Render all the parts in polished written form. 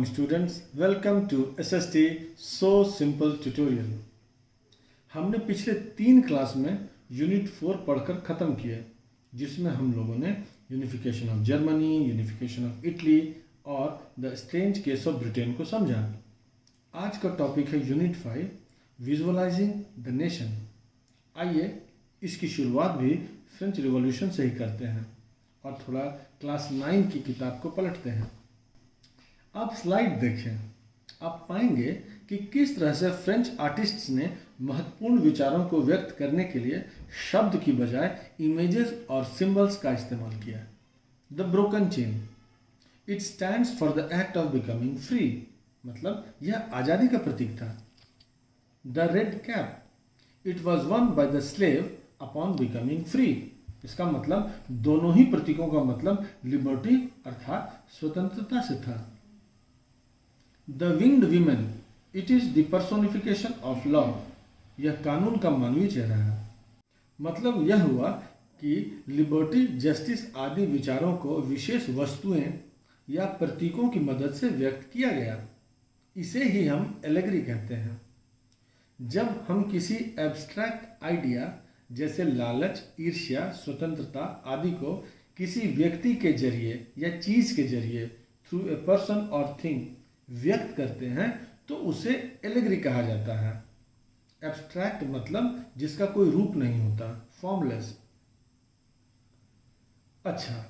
morning students, welcome to SST So Simple Tutorial। हमने पिछले 3 class में यूनिट 4 पढ़कर ख़त्म किया, जिसमें हम लोगों ने unification of Germany, unification of Italy और the strange case of Britain को समझा। आज का टॉपिक है यूनिट 5 विजुअलाइजिंग द नेशन। आइए इसकी शुरुआत भी फ्रेंच रिवॉल्यूशन से ही करते हैं और थोड़ा क्लास 9 की किताब को पलटते हैं। आप स्लाइड देखें, आप पाएंगे कि किस तरह से फ्रेंच आर्टिस्ट्स ने महत्वपूर्ण विचारों को व्यक्त करने के लिए शब्द की बजाय इमेजेस और सिंबल्स का इस्तेमाल किया। The broken chain, it stands for the act of becoming free, मतलब यह आज़ादी का प्रतीक था। The red cap, it was one by the slave upon becoming free, इसका मतलब दोनों ही प्रतीकों का मतलब लिबर्टी अर्थात स्वतंत्रता से था। The winged women, it is the personification of love, यह कानून का मानवीय चेहरा है। मतलब यह हुआ कि लिबर्टी, जस्टिस आदि विचारों को विशेष वस्तुएं या प्रतीकों की मदद से व्यक्त किया गया। इसे ही हम एलेगरी कहते हैं। जब हम किसी एब्स्ट्रैक्ट आइडिया जैसे लालच, ईर्ष्या, स्वतंत्रता आदि को किसी व्यक्ति के जरिए या चीज के जरिए थ्रू ए पर्सन और थिंग व्यक्त करते हैं तो उसे एलेगरी कहा जाता है। एब्स्ट्रैक्ट मतलब जिसका कोई रूप नहीं होता, फॉर्मलेस। अच्छा,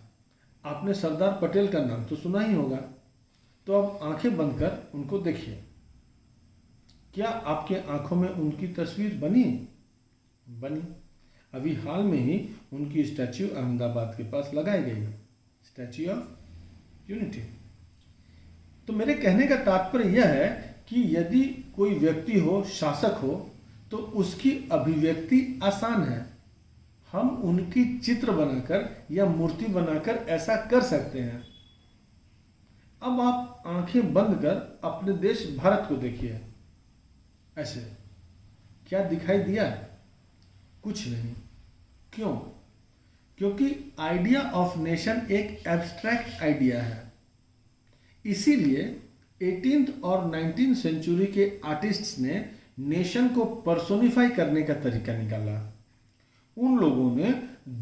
आपने सरदार पटेल का नाम तो सुना ही होगा, तो अब आंखें बंद कर उनको देखिए। क्या आपके आंखों में उनकी तस्वीर बनी? अभी हाल में ही उनकी स्टैच्यू अहमदाबाद के पास लगाई गई, स्टैच्यू ऑफ यूनिटी। तो मेरे कहने का तात्पर्य यह है कि यदि कोई व्यक्ति हो, शासक हो, तो उसकी अभिव्यक्ति आसान है। हम उनकी चित्र बनाकर या मूर्ति बनाकर ऐसा कर सकते हैं। अब आप आंखें बंद कर अपने देश भारत को देखिए। ऐसे क्या दिखाई दिया? कुछ नहीं। क्यों? क्योंकि आइडिया ऑफ नेशन एक एब्स्ट्रैक्ट आइडिया है। इसीलिए 18th और 19th सेंचुरी के आर्टिस्ट्स ने नेशन को पर्सोनिफाई करने का तरीका निकाला। उन लोगों ने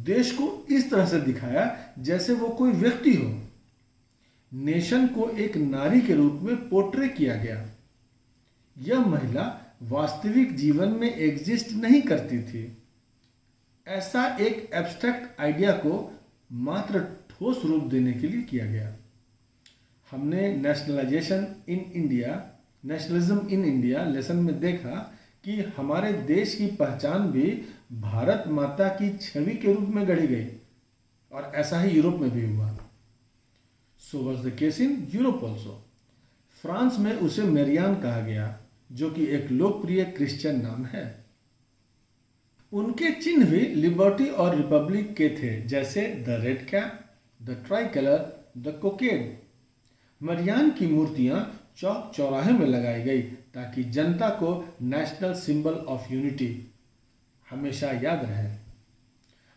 देश को इस तरह से दिखाया जैसे वो कोई व्यक्ति हो। नेशन को एक नारी के रूप में पोर्ट्रे किया गया। यह महिला वास्तविक जीवन में एग्जिस्ट नहीं करती थी। ऐसा एक एब्स्ट्रैक्ट आइडिया को मात्र ठोस रूप देने के लिए किया गया। हमने नेशनलिज्म इन इंडिया लेसन में देखा कि हमारे देश की पहचान भी भारत माता की छवि के रूप में गढ़ी गई, और ऐसा ही यूरोप में भी हुआ। So was the case in Europe also. France में उसे मेरियान कहा गया, जो कि एक लोकप्रिय क्रिश्चियन नाम है। उनके चिन्ह भी लिबर्टी और रिपब्लिक के थे, जैसे the red cap, the tricolour, the cockade. Marianne की मूर्तियां चौक चौराहे में लगाई गई ताकि जनता को नेशनल सिंबल ऑफ यूनिटी हमेशा याद रहे।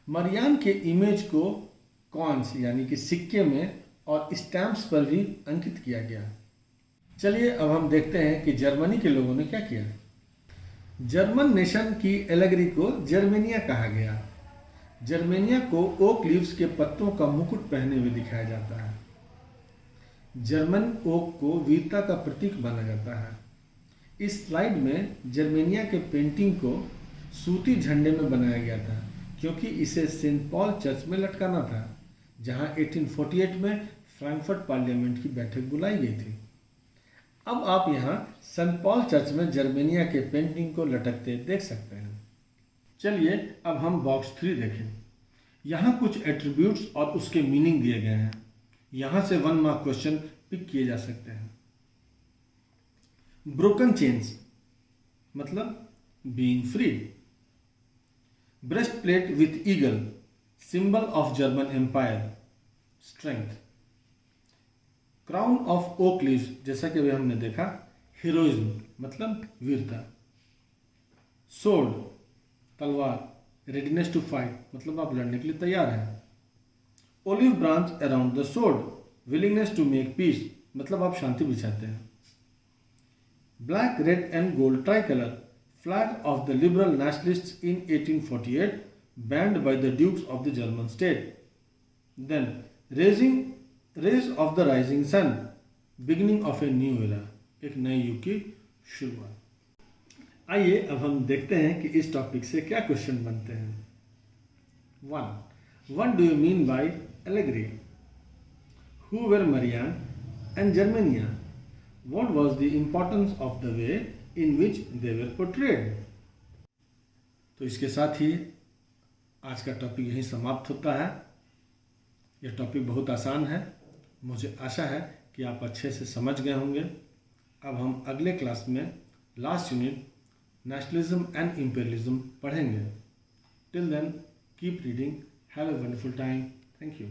मरियान के इमेज को कॉइन्स यानी कि सिक्के में और स्टैम्प्स पर भी अंकित किया गया। चलिए अब हम देखते हैं कि जर्मनी के लोगों ने क्या किया। जर्मन नेशन की एलेगरी को जर्मेनिया कहा गया। जर्मेनिया को ओक लीव्स के पत्तों का मुकुट पहने हुए दिखाया जाता है। जर्मन ओक को वीरता का प्रतीक माना जाता है। इस स्लाइड में जर्मेनिया के पेंटिंग को सूती झंडे में बनाया गया था, क्योंकि इसे सेंट पॉल चर्च में लटकाना था, जहां 1848 में फ्रैंकफर्ट पार्लियामेंट की बैठक बुलाई गई थी। अब आप यहां सेंट पॉल चर्च में जर्मेनिया के पेंटिंग को लटकते देख सकते हैं। चलिए अब हम बॉक्स 3 देखें। यहाँ कुछ एट्रीब्यूट्स और उसके मीनिंग दिए गए हैं। यहां से 1 मार्क क्वेश्चन पिक किए जा सकते हैं। ब्रोकन चेन्स मतलब being free. Breast plate with eagle, symbol of German empire, strength. Crown of oak leaves, जैसा कि अभी हमने देखा, हीरोइज्म मतलब वीरता। सोर्ड तलवार, रेडीनेस टू फाइट मतलब आप लड़ने के लिए तैयार हैं। Olive branch around the sword, willingness to make peace मतलब आप शांति भी चाहते हैं। Black, red and gold tri colour flag of the liberal nationalists in 1848 banned by the dukes of the German state. Then rays of the rising sun, beginning of a new era, एक नए युग की शुरुआत। आइए अब हम देखते हैं कि इस टॉपिक से क्या क्वेश्चन बनते हैं। 1. What do you mean by allegory? Who were Marianne and Germania? What was the importance of the way in which they were portrayed? तो इसके साथ ही आज का टॉपिक यहीं समाप्त होता है। यह टॉपिक बहुत आसान है, मुझे आशा है कि आप अच्छे से समझ गए होंगे। अब हम अगले क्लास में last unit nationalism and imperialism पढ़ेंगे। Till then keep reading, have a wonderful time, thank you.